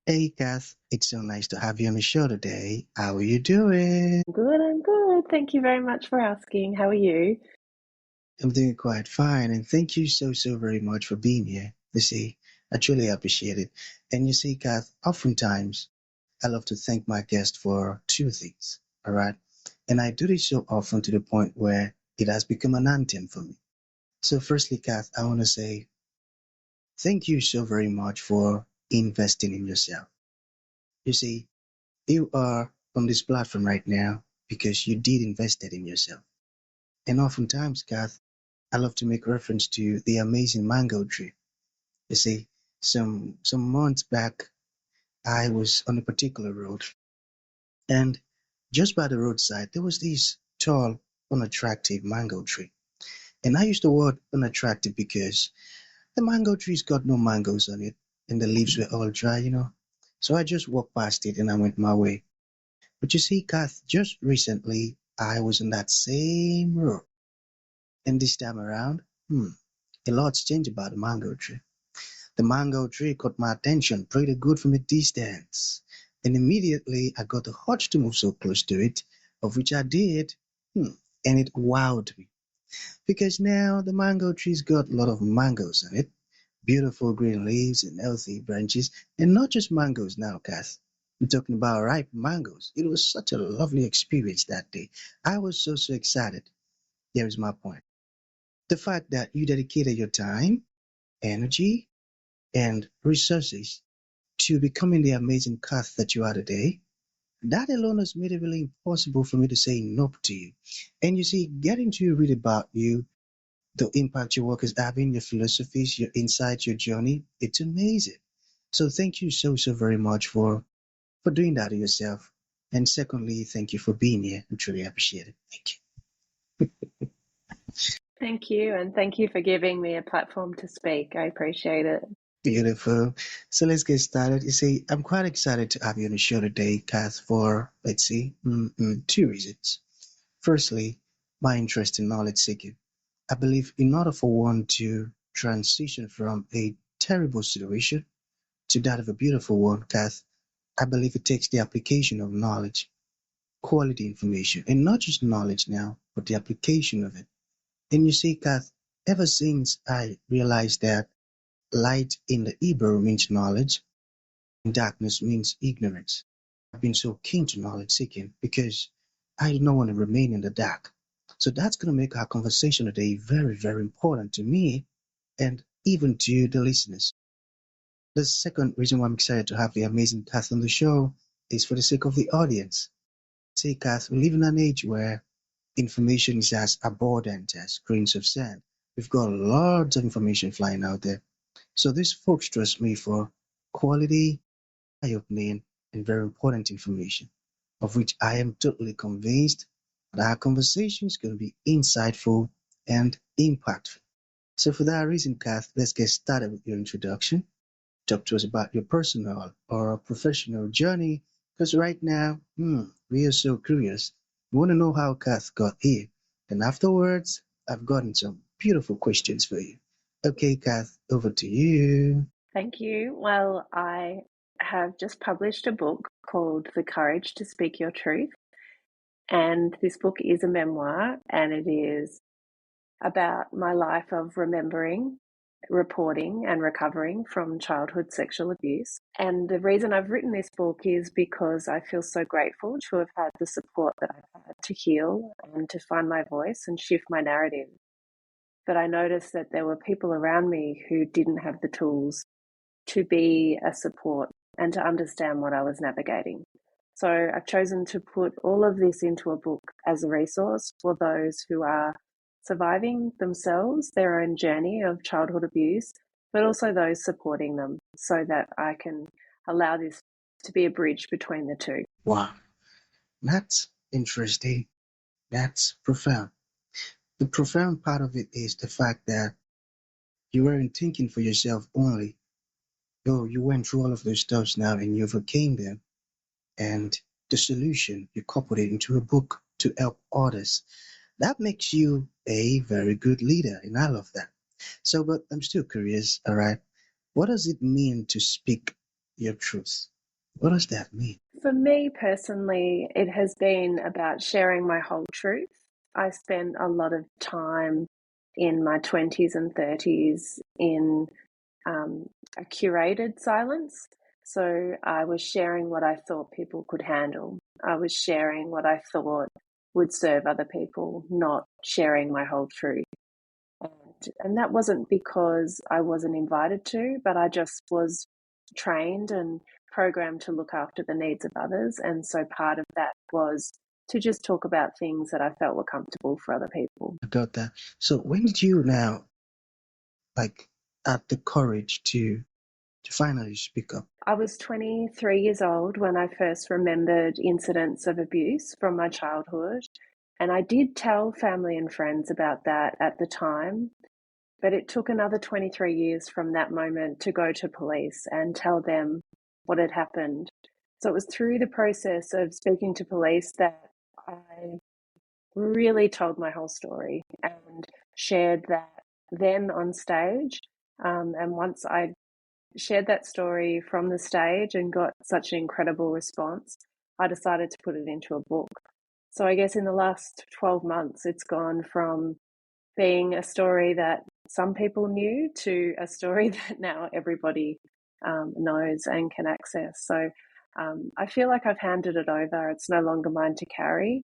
Hey, Kath, it's so nice to have you on the show today. How are you doing? I'm good. Thank you very much for asking. How are you? I'm doing quite fine, and thank you so very much for being here. You see, I truly appreciate it. And you see, Kath, oftentimes I love to thank my guest for two things, all right? And I do this so often to the point where it has become an anthem for me. So, firstly, Kath, I want to say thank you so very much for investing in yourself. You see, you are on this platform right now because you did invested in yourself. And oftentimes, Kath, I love to make reference to the amazing mango tree. You see, some months back, I was on a particular road, and just by the roadside, there was this tall, unattractive mango tree. And I use the word unattractive because the mango tree's got no mangoes on it, and the leaves were all dry. So I just walked past it and I went my way. But you see, Kath, just recently, I was on that same road. And this time around, a lot's changed about the mango tree. The mango tree caught my attention pretty good from a distance. And immediately I got the urge to move so close to it, of which I did. And it wowed me. Because now the mango tree's got a lot of mangoes on it. Beautiful green leaves and healthy branches. And not just mangoes now, Kath. I'm talking about ripe mangoes. It was such a lovely experience that day. I was so excited. Here is my point. The fact that you dedicated your time, energy, and resources to becoming the amazing Kath that you are today, that alone has made it really impossible for me to say nope to you. And you see, getting to read about you, the impact your work is having, your philosophies, your insights, your journey, it's amazing. So thank you so very much for doing that to yourself. And secondly, thank you for being here. I truly appreciate it. Thank Thank you, and thank you for giving me a platform to speak. I appreciate it. you. Beautiful. So let's get started. You see, I'm quite excited to have you on the show today, Kath, for, let's see, two reasons. Firstly, my interest in knowledge seeking. I believe in order for one to transition from a terrible situation to that of a beautiful one, Kath, I believe it takes the application of knowledge, quality information, and not just knowledge now, but the application of it. And you see, Kath, ever since I realized that light in the Hebrew means knowledge and darkness means ignorance, I've been so keen to knowledge seeking because I do not want to remain in the dark. So that's going to make our conversation today very important to me and even to the listeners. The second reason why I'm excited to have the amazing Kath on the show is for the sake of the audience. Say, Kath, we live in an age where information is as abundant as grains of sand. We've got lots of information flying out there. So these folks trust me for quality, eye-opening, and very important information, of which I am totally convinced that our conversation is going to be insightful and impactful. So for that reason, Kath, let's get started with your introduction. Talk to us about your personal or professional journey, because right now, we are so curious. We want to know how Kath got here. And afterwards, I've gotten some beautiful questions for you. Okay, Kath, over to you. Thank you. Well, I have just published a book called The Courage to Speak Your Truth. And this book is a memoir, and it is about my life of remembering, reporting, and recovering from childhood sexual abuse. And the reason I've written this book is because I feel so grateful to have had the support that I've had to heal and to find my voice and shift my narrative. But I noticed that there were people around me who didn't have the tools to be a support and to understand what I was navigating. So I've chosen to put all of this into a book as a resource for those who are surviving themselves, their own journey of childhood abuse, but also those supporting them so that I can allow this to be a bridge between the two. Wow, that's interesting. That's profound. The profound part of it is the fact that you weren't thinking for yourself only. Oh, you went through all of those stuffs now and you overcame them. And the solution, you coupled it into a book to help others. That makes you a very good leader, and I love that. So, but I'm still curious, all right? What does it mean to speak your truth? What does that mean? For me personally, it has been about sharing my whole truth. I spent a lot of time in my 20s and 30s in a curated silence. So I was sharing what I thought people could handle. I was sharing what I thought would serve other people, not sharing my whole truth. And that wasn't because I wasn't invited to, but I just was trained and programmed to look after the needs of others. And so part of that was to just talk about things that I felt were comfortable for other people. I got that. So when did you now like have the courage to finally speak up? I was 23 years old when I first remembered incidents of abuse from my childhood. And I did tell family and friends about that at the time. But it took another 23 years from that moment to go to police and tell them what had happened. So it was through the process of speaking to police that I really told my whole story and shared that then on stage. And once I shared that story from the stage and got such an incredible response, I decided to put it into a book. So I guess in the last 12 months, it's gone from being a story that some people knew to a story that now everybody knows and can access. So I feel like I've handed it over. It's no longer mine to carry.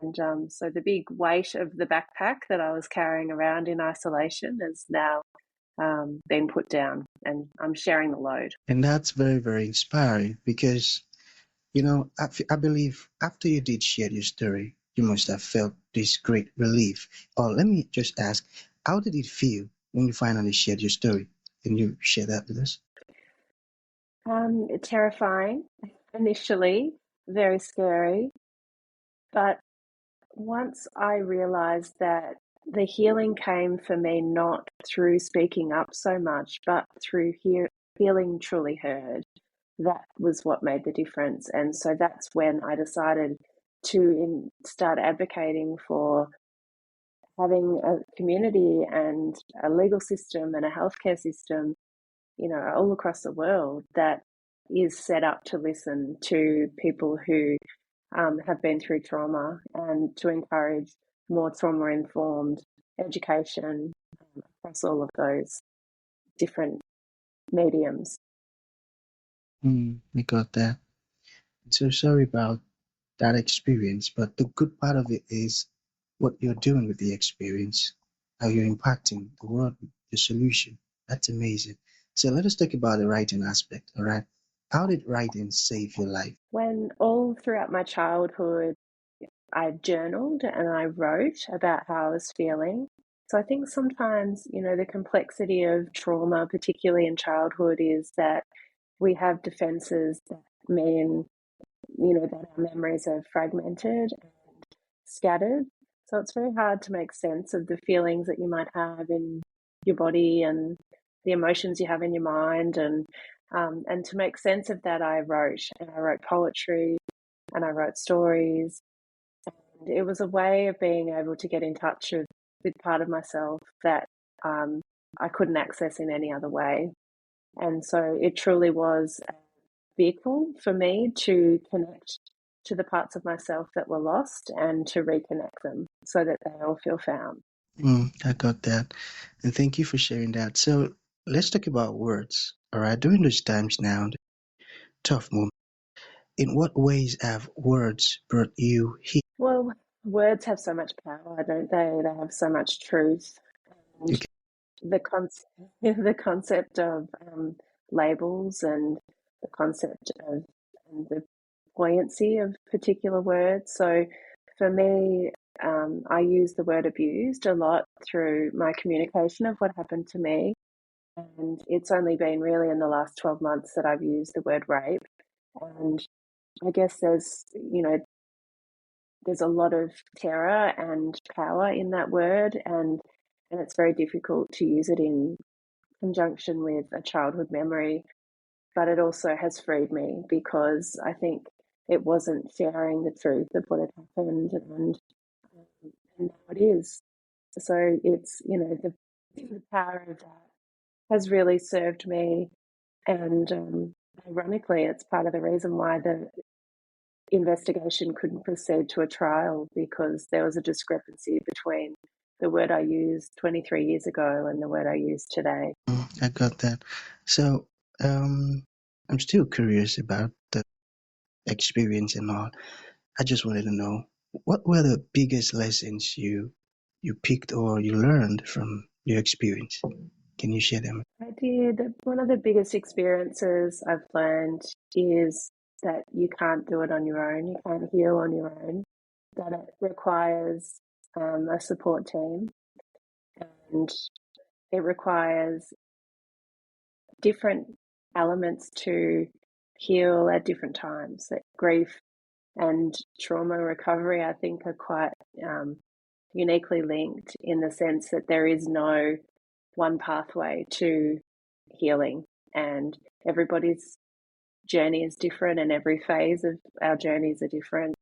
And so the big weight of the backpack that I was carrying around in isolation has now been put down, and I'm sharing the load. And that's very, very inspiring because, I believe after you did share your story, you must have felt this great relief. Or let me just ask, how did it feel when you finally shared your story? Can you share that with us? Terrifying initially, very scary, but once I realized that the healing came for me not through speaking up so much, but through feeling truly heard, that was what made the difference. And so that's when I decided to start advocating for having a community and a legal system and a healthcare system, all across the world that is set up to listen to people who have been through trauma and to encourage more trauma informed education across all of those different mediums. I got that. So sorry about that experience, but the good part of it is what you're doing with the experience, how you're impacting the world with the solution. That's amazing. So let us talk about the writing aspect, all right? How did writing save your life? When all throughout my childhood, I journaled and I wrote about how I was feeling. So I think sometimes, the complexity of trauma, particularly in childhood, is that we have defenses that mean, that our memories are fragmented and scattered. So it's very hard to make sense of the feelings that you might have in your body and the emotions you have in your mind. And to make sense of that, I wrote poetry and I wrote stories. And it was a way of being able to get in touch with part of myself that I couldn't access in any other way. And so it truly was a vehicle for me to connect to the parts of myself that were lost and to reconnect them so that they all feel found. I got that. And thank you for sharing that. So let's talk about words, all right? During those times now, the tough moments, in what ways have words brought you here? Well, words have so much power, don't they? They have so much truth. And Okay. the the concept of labels and the concept of and the buoyancy of particular words. So for me, I use the word abused a lot through my communication of what happened to me. And it's only been really in the last 12 months that I've used the word rape. And I guess there's a lot of terror and power in that word, and it's very difficult to use it in conjunction with a childhood memory, but it also has freed me because I think it wasn't sharing the truth of what had happened, and now it is. So it's, the power of that has really served me, and Ironically, it's part of the reason why the investigation couldn't proceed to a trial, because there was a discrepancy between the word I used 23 years ago and the word I use today. I got that. So, I'm still curious about the experience and all. I just wanted to know what were the biggest lessons you picked or you learned from your experience. Can you share them? I did. One of the biggest experiences I've learned is that you can't do it on your own. You can't heal on your own. That it requires a support team, and it requires different elements to heal at different times. That grief and trauma recovery, I think, are quite uniquely linked in the sense that there is no one pathway to healing, and everybody's journey is different, and every phase of our journeys are different.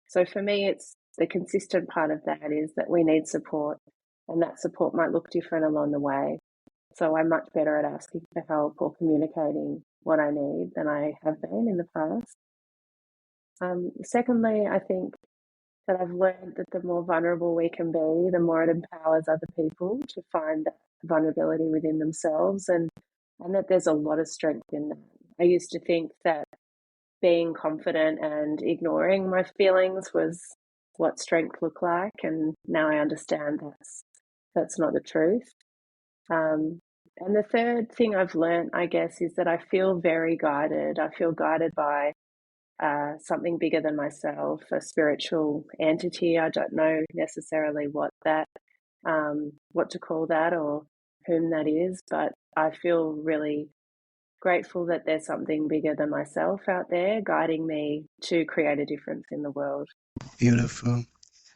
So for me, it's the consistent part of that is that we need support, and that support might look different along the way. So I'm much better at asking for help or communicating what I need than I have been in the past. Secondly, I think that I've learned that the more vulnerable we can be, the more it empowers other people to find that vulnerability within themselves, and that there's a lot of strength in that. I used to think that being confident and ignoring my feelings was what strength looked like, and now I understand that's not the truth. And the third thing I've learned, I guess, is that I feel very guided. I feel guided by something bigger than myself, a spiritual entity. I don't know necessarily what to call that or whom that is, but I feel really grateful that there's something bigger than myself out there guiding me to create a difference in the world. Beautiful.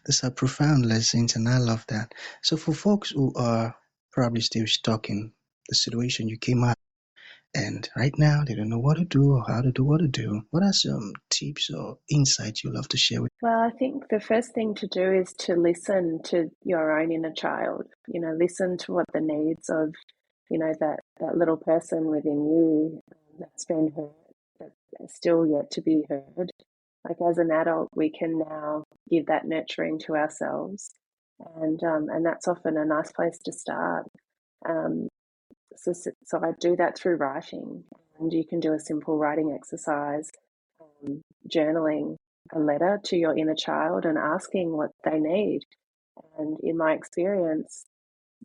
These are profound lessons, and I love that. So, for folks who are probably still stuck in the situation you came out, and right now they don't know what to do or how to do what to do, what are some tips or insights you love to share with? Well, I think the first thing to do is to listen to your own inner child. Listen to what the needs of, that little person within you that's been hurt, that's still yet to be heard. Like as an adult, we can now give that nurturing to ourselves, and that's often a nice place to start. Um, so I do that through writing, and you can do a simple writing exercise, journaling a letter to your inner child and asking what they need. And in my experience,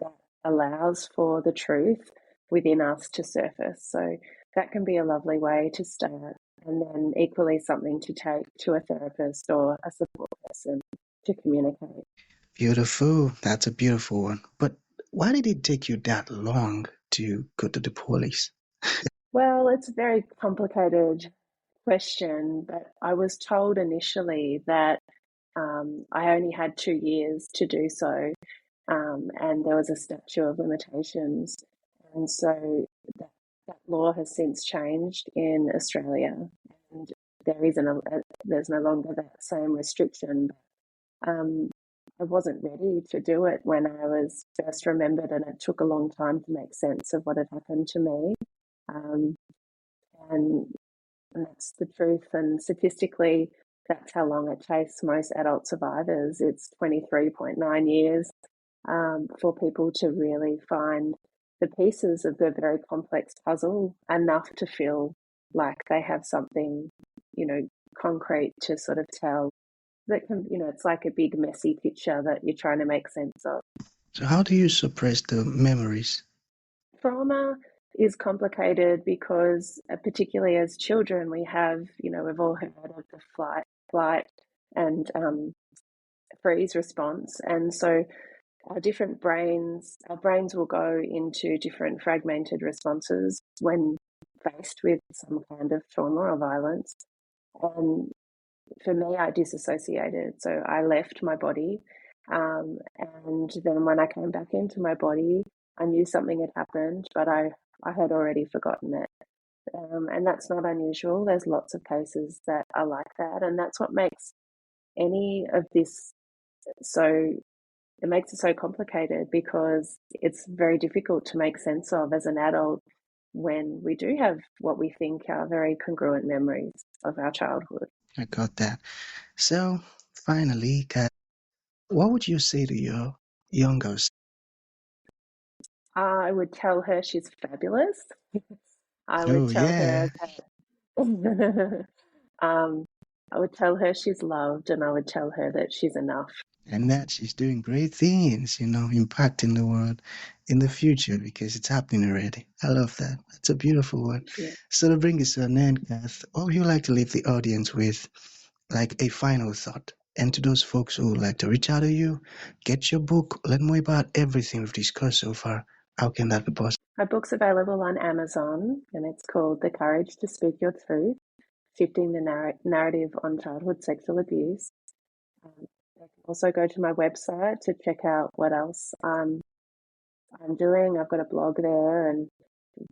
that allows for the truth within us to surface. So that can be a lovely way to start. And then equally something to take to a therapist or a support person to communicate. Beautiful. That's a beautiful one. But why did it take you that long to go to the police? Well, it's a very complicated question, but I was told initially that I only had 2 years to do so, and there was a statute of limitations. And so that law has since changed in Australia, and there's no longer that same restriction. Um, I wasn't ready to do it when I was first remembered, and it took a long time to make sense of what had happened to me. Um, and, and that's the truth. And statistically, that's how long it takes most adult survivors. It's 23.9 years for people to really find the pieces of the very complex puzzle enough to feel like they have something, concrete to sort of tell that can, it's like a big messy picture that you're trying to make sense of. So, how do you suppress the memories? Trauma is complicated because, particularly as children, we have, we've all heard of the flight, and freeze response. And so our brains will go into different fragmented responses when faced with some kind of trauma or violence. And for me, I disassociated. So I left my body. And then when I came back into my body, I knew something had happened, but I had already forgotten it. And that's not unusual. There's lots of cases that are like that. And that's what makes any of this so it makes it so complicated, because it's very difficult to make sense of as an adult. when we do have what we think are very congruent memories of our childhood. I got that. So, finally, Kat, what would you say to your younger self? I would tell her she's fabulous. I would Oh, tell her yeah. that I would tell her she's loved, and I would tell her that she's enough. And that she's doing great things, impacting the world in the future because it's happening already. I love that. That's a beautiful one. Yeah. So to bring us to an end, Kath, what would you like to leave the audience with, like a final thought? And to those folks who would like to reach out to you, get your book, learn more about everything we've discussed so far, how can that be possible? My book's available on Amazon, and it's called The Courage to Speak Your Truth, Shifting the Narrative on Childhood Sexual Abuse. They can also go to my website to check out what else I'm doing. I've got a blog there, and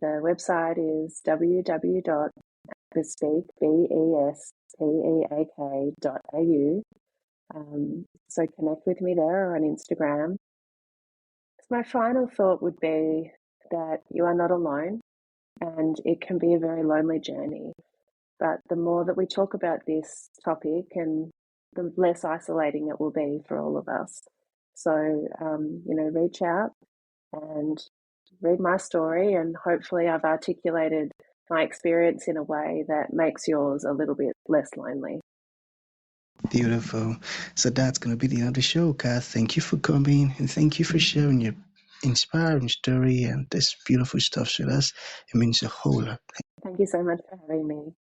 the website is www.bespeak.au. So connect with me there or on Instagram. So my final thought would be that you are not alone, and it can be a very lonely journey. But the more that we talk about this topic, and the less isolating it will be for all of us. So, reach out and read my story, and hopefully I've articulated my experience in a way that makes yours a little bit less lonely. Beautiful. So that's going to be the end of the show, Kath. Thank you for coming and thank you for sharing your inspiring story and this beautiful stuff with us. It means a whole lot. Thank you so much for having me.